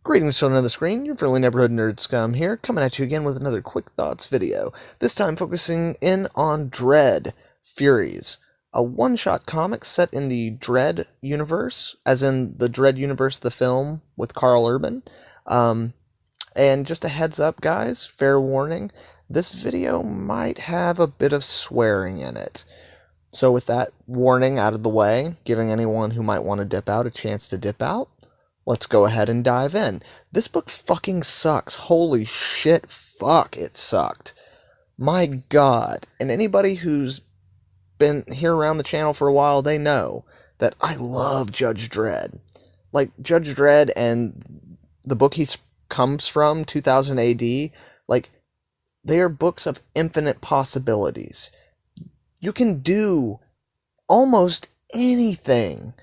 Greetings, children of the screen, your friendly neighborhood nerd scum here, coming at you again with another Quick Thoughts video, this time focusing in on DREDD, Furies, a one-shot comic set in the DREDD universe, as in the DREDD universe, the film with Carl Urban. And just a heads up, guys, fair warning, this video might have a bit of swearing in it. So with that warning out of the way, giving anyone who might want to dip out a chance to dip out, let's go ahead and dive in. This book fucking sucks. Holy shit, fuck, it sucked. My god. And anybody who's been here around the channel for a while, they know that I love Judge Dredd. Like, Judge Dredd and the book he comes from, 2000 AD, like, they are books of infinite possibilities. You can do almost anything.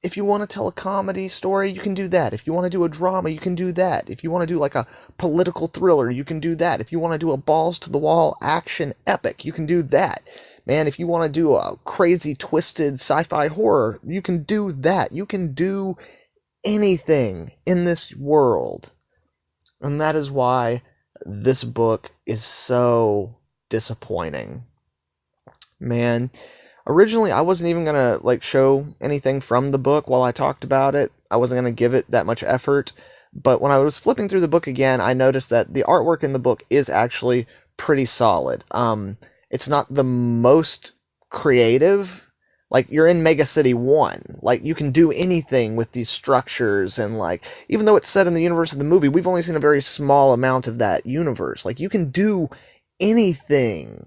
If you want to tell a comedy story, you can do that. If you want to do a drama, you can do that. If you want to do like a political thriller, you can do that. If you want to do a balls-to-the-wall action epic, you can do that. Man, if you want to do a crazy, twisted sci-fi horror, you can do that. You can do anything in this world. And that is why this book is so disappointing. Man, originally, I wasn't even going to, like, show anything from the book while I talked about it. I wasn't going to give it that much effort. But when I was flipping through the book again, I noticed that the artwork in the book is actually pretty solid. It's not the most creative. Like, you're in Mega City 1. Like, you can do anything with these structures, and, like, even though it's set in the universe of the movie, we've only seen a very small amount of that universe. Like, you can do anything.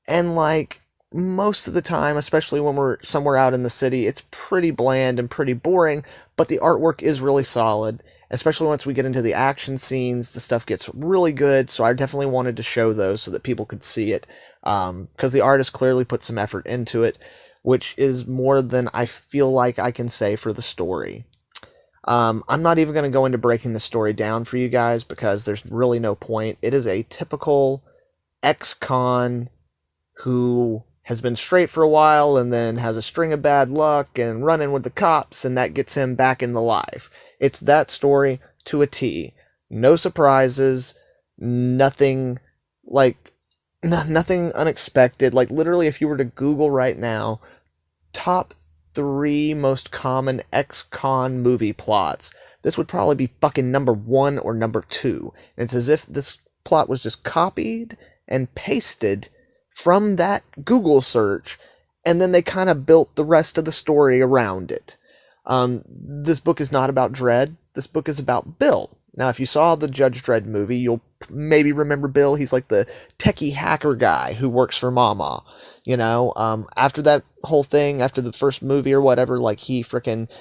And, like, most of the time, especially when we're somewhere out in the city, it's pretty bland and pretty boring, but the artwork is really solid, especially once we get into the action scenes. The stuff gets really good, so I definitely wanted to show those so that people could see it, because the artist clearly put some effort into it, which is more than I feel like I can say for the story. I'm not even going to go into breaking the story down for you guys, because there's really no point. It is a typical ex-con who has been straight for a while and then has a string of bad luck and run in with the cops, and that gets him back in the life. It's that story to a T. No surprises, nothing, like, nothing unexpected. Like, literally, if you were to Google right now, top 3 most common ex-con movie plots, this would probably be fucking number 1 or number 2. And it's as if this plot was just copied and pasted from that Google search, and then they kind of built the rest of the story around it. This book is not about Dredd. This book is about Bill. Now, if you saw the Judge Dredd movie, you'll maybe remember Bill. He's like the techie hacker guy who works for Mama. You know, after that whole thing, after the first movie or whatever, like, he frickin'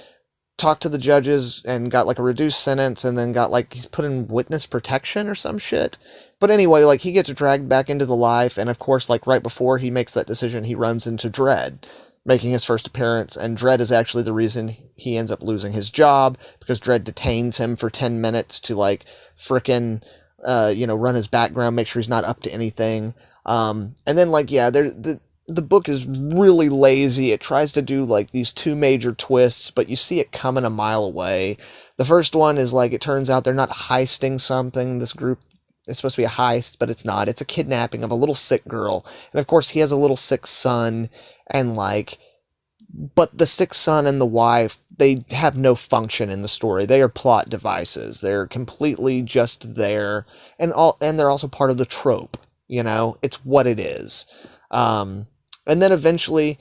talked to the judges and got, like, a reduced sentence, and then got, like, he's put in witness protection or some shit. But anyway, like, he gets dragged back into the life, and of course, like, right before he makes that decision, he runs into Dredd, making his first appearance, and Dredd is actually the reason he ends up losing his job, because Dredd detains him for 10 minutes to, like, frickin', run his background, make sure he's not up to anything. And then, like, yeah, the book is really lazy. It tries to do, like, these 2 major twists, but you see it coming a mile away. The first one is, like, it turns out they're not heisting something. This group, it's supposed to be a heist, but it's not. It's a kidnapping of a little sick girl. And, of course, he has a little sick son, and, like, but the sick son and the wife, they have no function in the story. They are plot devices. They're completely just there, and they're also part of the trope, you know? It's what it is. And then eventually,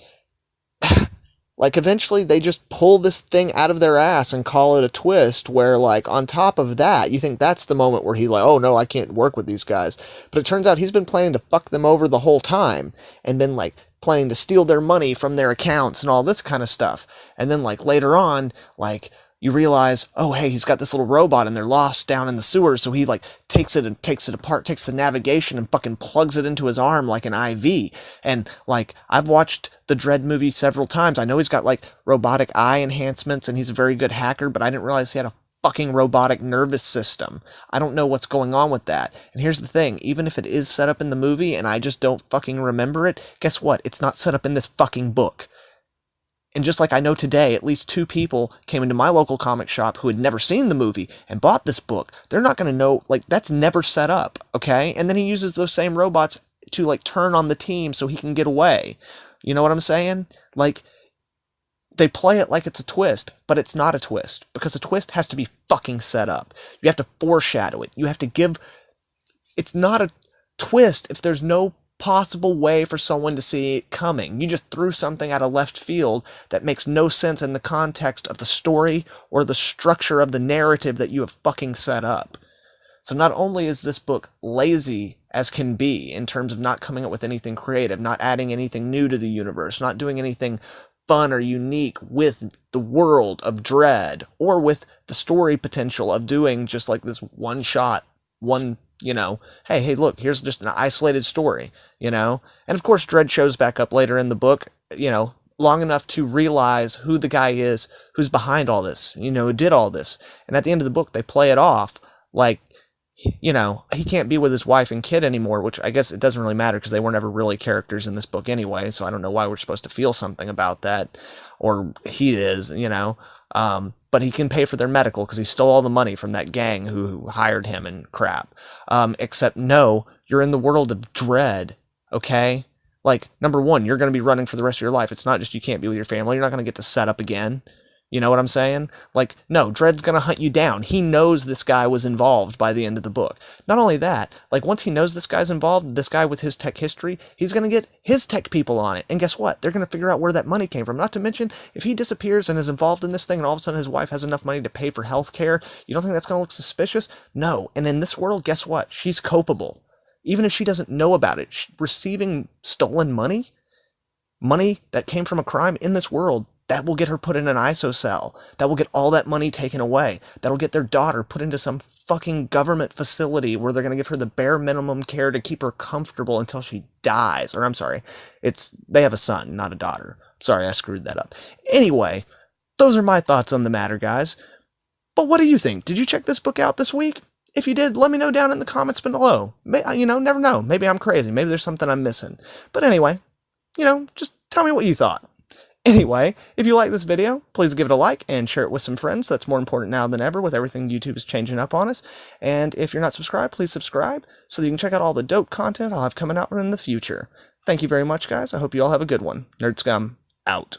eventually they just pull this thing out of their ass and call it a twist, where, like, on top of that, you think that's the moment where he's like, oh no, I can't work with these guys. But it turns out he's been planning to fuck them over the whole time, and been, like, planning to steal their money from their accounts and all this kind of stuff. And then, like, later on, like, you realize, oh, hey, he's got this little robot and they're lost down in the sewers, so he, like, takes it apart, takes the navigation and fucking plugs it into his arm like an IV. And, like, I've watched the Dredd movie several times. I know he's got, like, robotic eye enhancements and he's a very good hacker, but I didn't realize he had a fucking robotic nervous system. I don't know what's going on with that. And here's the thing, even if it is set up in the movie and I just don't fucking remember it, guess what? It's not set up in this fucking book. And just like I know today, at least 2 people came into my local comic shop who had never seen the movie and bought this book. They're not going to know, like, that's never set up, okay? And then he uses those same robots to, like, turn on the team so he can get away. You know what I'm saying? Like, they play it like it's a twist, but it's not a twist, because a twist has to be fucking set up. You have to foreshadow it. You have to give... It's not a twist if there's no possible way for someone to see it coming. You just threw something out of left field that makes no sense in the context of the story or the structure of the narrative that you have fucking set up. So not only is this book lazy as can be in terms of not coming up with anything creative, not adding anything new to the universe, not doing anything fun or unique with the world of DREDD, or with the story potential of doing just like this one shot, one, you know, hey, look, here's just an isolated story, you know? And of course, DREDD shows back up later in the book, you know, long enough to realize who the guy is who's behind all this, you know, who did all this. And at the end of the book, they play it off like, you know, he can't be with his wife and kid anymore, which I guess it doesn't really matter because they were never really characters in this book anyway, so I don't know why we're supposed to feel something about that, or he is, you know. But he can pay for their medical because he stole all the money from that gang who hired him and crap. Except, no, you're in the world of DREDD, okay? Like, number one, you're going to be running for the rest of your life. It's not just you can't be with your family. You're not going to get to set up again. You know what I'm saying? Like, no, DREDD's going to hunt you down. He knows this guy was involved by the end of the book. Not only that, like, once he knows this guy's involved, this guy with his tech history, he's going to get his tech people on it. And guess what? They're going to figure out where that money came from. Not to mention, if he disappears and is involved in this thing and all of a sudden his wife has enough money to pay for health care, you don't think that's going to look suspicious? No. And in this world, guess what? She's culpable. Even if she doesn't know about it, receiving stolen money that came from a crime in this world, that will get her put in an ISO cell. That will get all that money taken away. That'll get their daughter put into some fucking government facility where they're going to give her the bare minimum care to keep her comfortable until she dies. Or I'm sorry, they have a son, not a daughter. Sorry, I screwed that up. Anyway, those are my thoughts on the matter, guys. But what do you think? Did you check this book out this week? If you did, let me know down in the comments below. You know, never know. Maybe I'm crazy. Maybe there's something I'm missing. But anyway, you know, just tell me what you thought. Anyway, if you like this video, please give it a like and share it with some friends. That's more important now than ever with everything YouTube is changing up on us. And if you're not subscribed, please subscribe so that you can check out all the dope content I'll have coming out in the future. Thank you very much, guys. I hope you all have a good one. Nerd Scum, out.